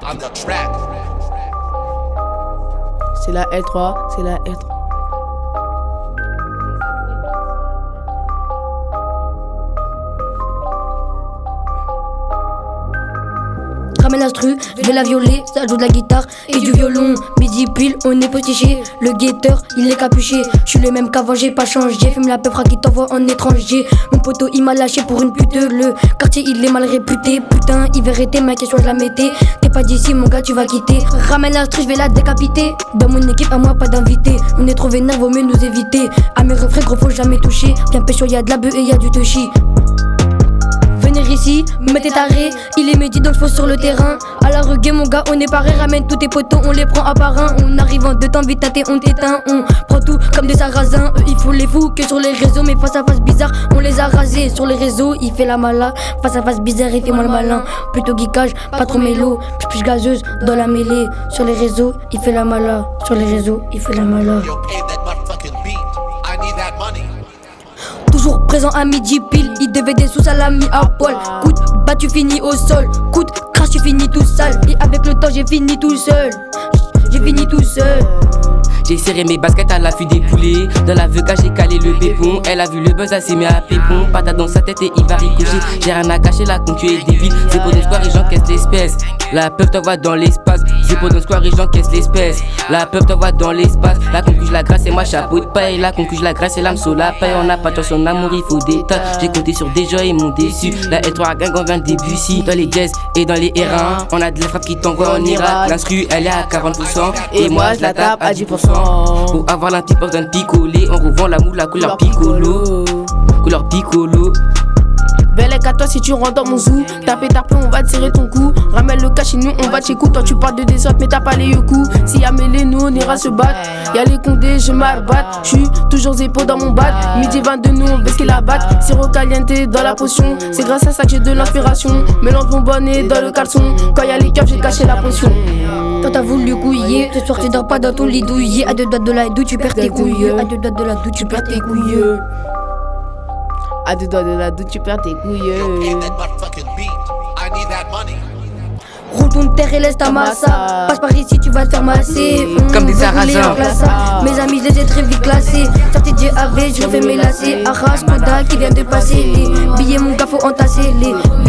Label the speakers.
Speaker 1: on the track.
Speaker 2: C'est la L3, c'est la L3.
Speaker 3: Ramène l'instru, je vais la violer, ça joue de la guitare et du violon. Midi pile, on est potiché, le guetteur, il est capuché. Je suis le même qu'avant, j'ai pas changé. Fume la peufra qui t'envoie en étranger. Mon poteau, il m'a lâché pour une pute. Le quartier, il est mal réputé. Putain, il verrait tes mains, question je la mettais. T'es pas d'ici, mon gars, tu vas quitter. Ramène l'instru, je vais la décapiter. Dans mon équipe, à moi, pas d'invité. On est trop vénère, vaut mieux nous éviter. À mes refrains, gros, faut jamais toucher. Bien pécho, y'a de la bœuf et y'a du touchy. Venir ici, me mettez taré. Il est midi donc je pose sur le terrain. À la reggae mon gars on est paré. Ramène tous tes potos, on les prend à part un. On arrive en deux temps vite tâté, on t'éteint. On prend tout comme des sarrasins. Eux il faut les fous que sur les réseaux. Mais face à face bizarre, on les a rasés. Sur les réseaux, il fait la mala. Face à face bizarre, il fait moins le malin. Plutôt geekage, pas trop mélo. Plus gazeuse dans la mêlée. Sur les réseaux, il fait la mala. Sur les réseaux, il fait la mala.
Speaker 1: Yo, pay that motherfucking beat. I need that money.
Speaker 3: Toujours présent à midi pile, il devait des sous, ça l'a mis à poil. Coûte, bah tu finis au sol. Coûte, crash, tu finis tout sale. Et avec le temps, j'ai fini tout seul. J'ai fini tout seul.
Speaker 4: J'ai serré mes baskets à l'affût des poulets. Dans la veuca j'ai calé le pépon. Elle a vu le buzz, elle s'est mis à pépon. Patate dans sa tête et il va ricocher. J'ai rien à cacher, la con tu es débile. C'est pour dans le square et j'encaisse l'espèce. La peuple t'envoie dans l'espace. C'est pour dans le square et j'encaisse l'espèce. La peuple t'envoie dans l'espace. La concu la grâce et moi chapeau de paille. La concu la grâce et l'âme sur la paille. On n'a pas de chance en amour, il faut des tas. J'ai compté sur des gens, ils m'ont déçu. La L3 gang on vient de Debussy. Dans les jazz et dans les R1. On a de la frappe qui t'envoie en Irak. L'instru elle est à 40%. Et moi je la tape à 10%. Pour avoir la petite d'un picolé, on revend la moule, la couleur piccolo. Couleur piccolo.
Speaker 2: Belle à toi si tu rentres dans mon zoo. Taper ta plomb, on va te serrer ton cou. Ramène le cash et nous on va t'écouter. Toi tu parles de désordre mais t'as pas les coups. Si y'a mêlé nous on ira se battre. Y'a les condés, je m'arbatte. J'suis toujours zépo dans mon bat. Midi 22 nous on baisse qu'il la batte. Sirop caliente dans la potion. C'est grâce à ça que j'ai de l'inspiration. Mélange mon bonnet dans le caleçon. Quand y'a les keufs j'ai caché la potion.
Speaker 3: Toi t'as voulu couiller, ce soir tu dors pas dans ton lit douillet. À deux doigts de la douille tu perds tes couilles. À deux doigts de la douille tu perds tes couilles.
Speaker 2: À deux doigts de la douche, tu perds tes couilles.
Speaker 1: Yo, pay that motherfucking beat. I need that money.
Speaker 3: Roule ton terre et laisse ta massa. Passe par ici, tu vas te faire masser.
Speaker 4: Comme des sarrasins.
Speaker 3: Mes amis, je les ai très vite classés. Sorti de GAV, je fais mes lacets. Arrache, Koda qui vient de passer. Les billets, mon gars, faut entasser. Les billets